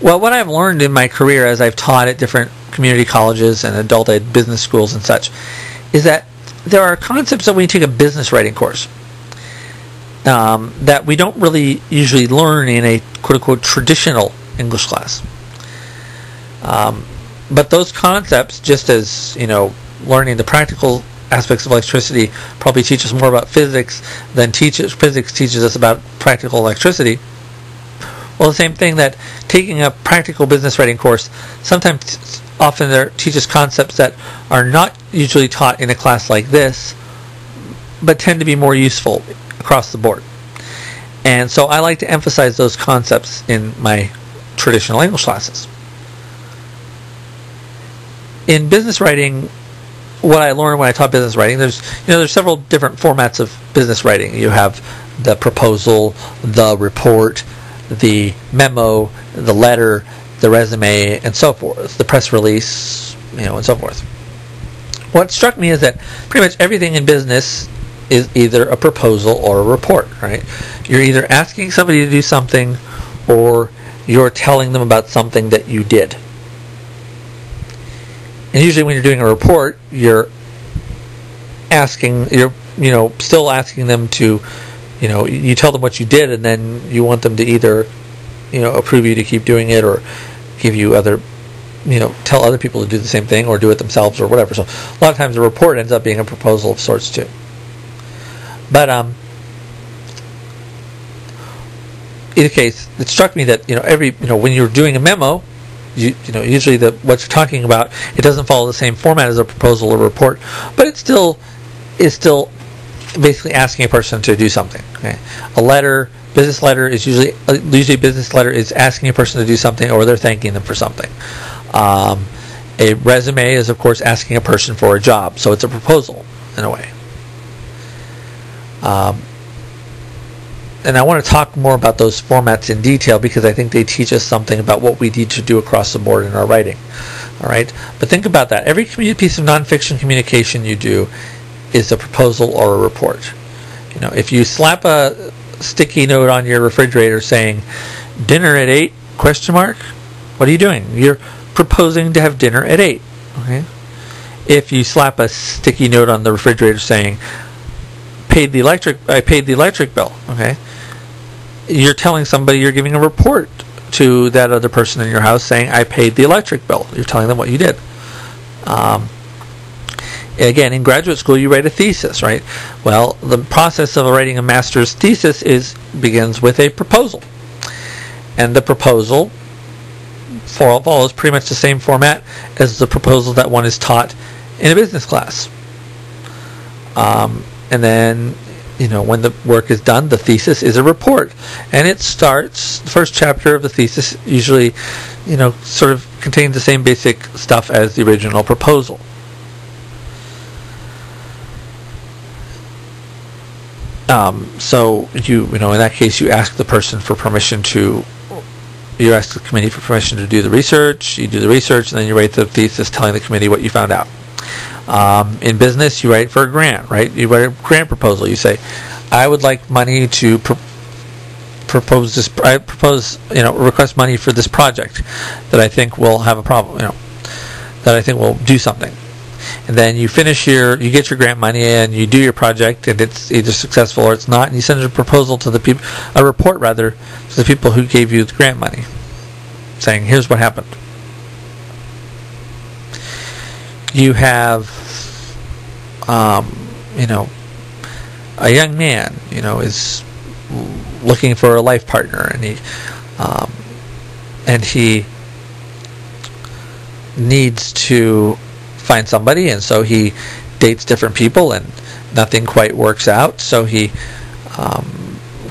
Well, what I've learned in my career as I've taught at different community colleges and adult ed business schools and such is that there are concepts that when you take a business writing course that we don't really usually learn in a quote-unquote traditional English class. But those concepts, just as, learning the practical aspects of electricity probably teach us more about physics than physics teaches us about practical electricity. Well, the same thing that taking a practical business writing course often there teaches concepts that are not usually taught in a class like this, but tend to be more useful across the board. And so I like to emphasize those concepts in my traditional English classes. In business writing, what I learned when I taught business writing, there's several different formats of business writing. You have the proposal, the report, the memo, the letter, the resume, and so forth, the press release, and so forth. What struck me is that pretty much everything in business is either a proposal or a report, right? You're either asking somebody to do something or you're telling them about something that you did. And usually when you're doing a report, you're still asking them to, you tell them what you did, and then you want them to either, approve you to keep doing it, or give you tell other people to do the same thing, or do it themselves, or whatever. So a lot of times the report ends up being a proposal of sorts too. But in any case, it struck me that when you're doing a memo, usually what you're talking about, it doesn't follow the same format as a proposal or report, but it still is basically asking a person to do something. Okay? Business letter is usually a business letter is asking a person to do something, or they're thanking them for something. A resume is, of course, asking a person for a job, so it's a proposal in a way. And I want to talk more about those formats in detail because I think they teach us something about what we need to do across the board in our writing. All right, but think about that. Every piece of nonfiction communication you do is a proposal or a report. If you slap a sticky note on your refrigerator saying "dinner at 8?" ? What are you doing? You're proposing to have dinner at 8. Okay. If you slap a sticky note on the refrigerator saying I paid the electric bill. Okay. You're telling somebody, you're giving a report to that other person in your house saying, I paid the electric bill. You're telling them what you did. Again, in graduate school, you write a thesis, right? Well, the process of writing a master's thesis begins with a proposal. And the proposal follows pretty much the same format as the proposal that one is taught in a business class. And then, when the work is done, the thesis is a report. And it starts, the first chapter of the thesis usually, sort of contains the same basic stuff as the original proposal. So, in that case, you ask the person for permission you ask the committee for permission to do the research, you do the research, and then you write the thesis telling the committee what you found out. In business, you write for a grant, right? You write a grant proposal. You say, I would like money to request money for this project that I think will have a problem, that I think will do something. And then you you get your grant money and you do your project, and it's either successful or it's not, and you send a proposal to a report to the people who gave you the grant money, saying, here's what happened. You have, a young man, is looking for a life partner, and he needs to find somebody, and so he dates different people, and nothing quite works out. So he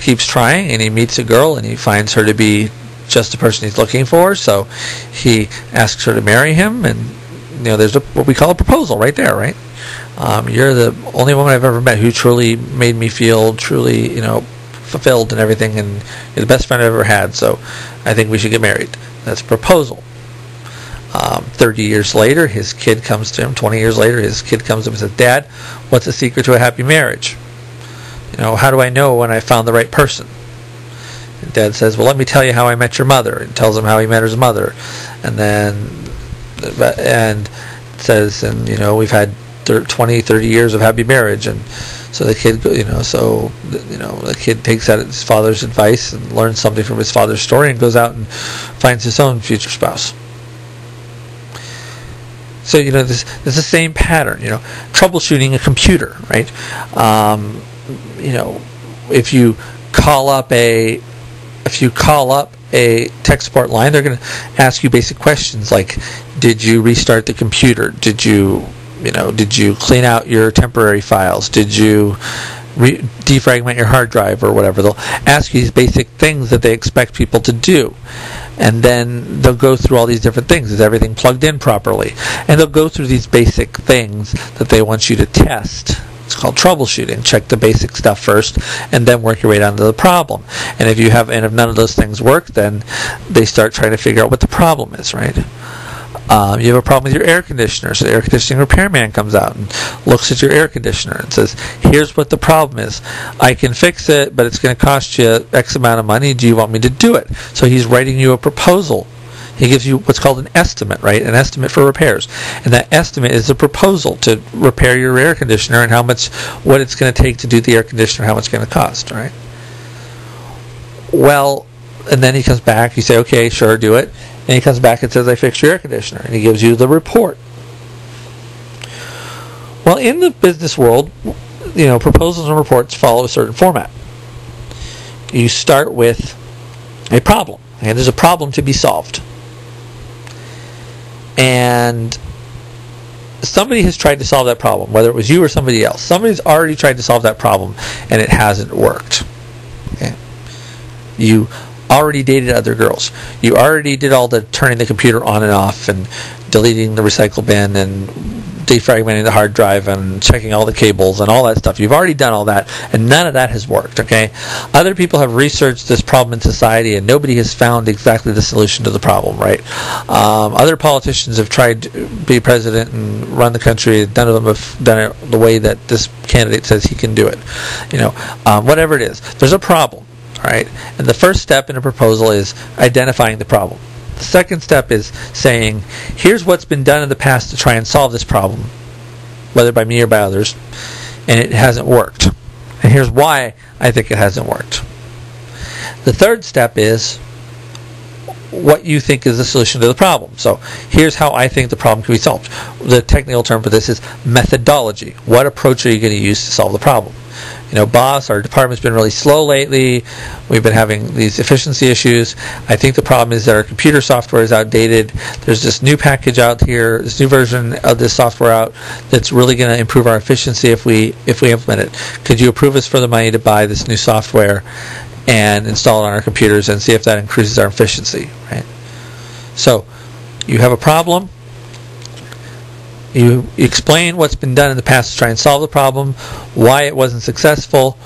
keeps trying, and he meets a girl, and he finds her to be just the person he's looking for. So he asks her to marry him, and there's what we call a proposal right there, right? You're the only woman I've ever met who truly made me feel truly, fulfilled and everything, and you're the best friend I've ever had, so I think we should get married. That's a proposal. 30 years later, his kid comes to him. 20 years later, his kid comes to him and says, Dad, what's the secret to a happy marriage? How do I know when I found the right person? And Dad says, well, let me tell you how I met your mother. And tells him how he met his mother. And then, and says, and, we've had 20, 30 years of happy marriage. And so the kid, the kid takes out his father's advice and learns something from his father's story and goes out and finds his own future spouse. So, this is the same pattern, troubleshooting a computer, right? If you call up a tech support line, they're going to ask you basic questions like, did you restart the computer? Did you clean out your temporary files? Did you defragment your hard drive or whatever? They'll ask you these basic things that they expect people to do. And then they'll go through all these different things. Is everything plugged in properly? And they'll go through these basic things that they want you to test. It's called troubleshooting. Check the basic stuff first, and then work your way down to the problem. And if if none of those things work, then they start trying to figure out what the problem is, right? You have a problem with your air conditioner, so the air conditioning repairman comes out and looks at your air conditioner and says, here's what the problem is. I can fix it, but it's going to cost you X amount of money. Do you want me to do it? So he's writing you a proposal. He gives you what's called an estimate, right? An estimate for repairs. And that estimate is a proposal to repair your air conditioner and what it's going to take to do the air conditioner, how much it's going to cost, right? Well, and then he comes back, you say, okay, sure, do it. And he comes back and says, I fixed your air conditioner. And he gives you the report. Well, in the business world, proposals and reports follow a certain format. You start with a problem. And there's a problem to be solved. And somebody has tried to solve that problem, whether it was you or somebody else. Somebody's already tried to solve that problem, and it hasn't worked. Okay? You already dated other girls. You already did all the turning the computer on and off and deleting the recycle bin and defragmenting the hard drive and checking all the cables and all that stuff. You've already done all that, and none of that has worked, okay? Other people have researched this problem in society, and nobody has found exactly the solution to the problem, right? Other politicians have tried to be president and run the country. None of them have done it the way that this candidate says he can do it. Whatever it is, there's a problem. All right, and the first step in a proposal is identifying the problem. The second step is saying, here's what's been done in the past to try and solve this problem, whether by me or by others, and it hasn't worked. And here's why I think it hasn't worked. The third step is what you think is the solution to the problem. So here's how I think the problem can be solved. The technical term for this is methodology. What approach are you going to use to solve the problem? Boss, our department's been really slow lately. We've been having these efficiency issues. I think the problem is that our computer software is outdated. There's this new package out here, this new version of this software out that's really going to improve our efficiency if we implement it. Could you approve us for the money to buy this new software and install it on our computers and see if that increases our efficiency, right? So you have a problem. You explain what's been done in the past to try and solve the problem, why it wasn't successful,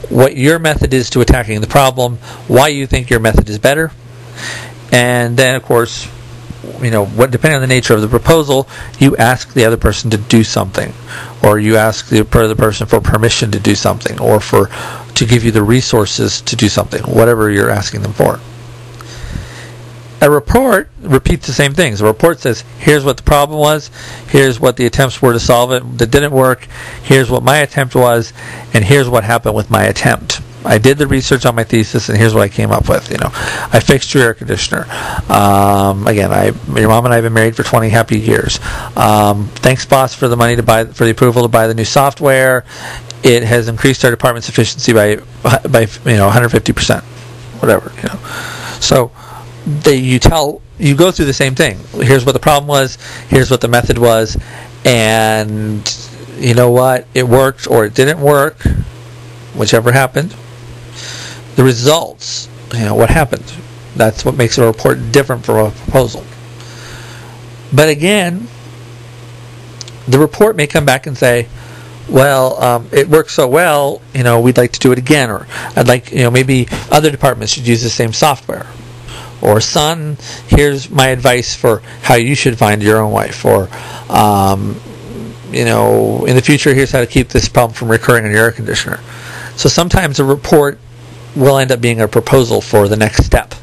what your method is to attacking the problem, why you think your method is better, and then, of course, depending on the nature of the proposal, you ask the other person to do something, or you ask the other person for permission to do something, or to give you the resources to do something, whatever you're asking them for. A report repeats the same things. A report says, here's what the problem was, here's what the attempts were to solve it that didn't work, here's what my attempt was, and here's what happened with my attempt. I did the research on my thesis, and here's what I came up with. I fixed your air conditioner. Again, your mom and I have been married for 20 happy years. Thanks, boss, for the money for the approval to buy the new software. It has increased our department's efficiency by 150%, whatever. So you go through the same thing. Here's what the problem was. Here's what the method was, and you know what? It worked or it didn't work, whichever happened. The results, what happened. That's what makes a report different from a proposal. But again, the report may come back and say, well, it works so well, we'd like to do it again, or I'd like, maybe other departments should use the same software. Or, son, here's my advice for how you should find your own wife. Or, in the future, here's how to keep this problem from recurring in your air conditioner. So sometimes a report will end up being a proposal for the next step.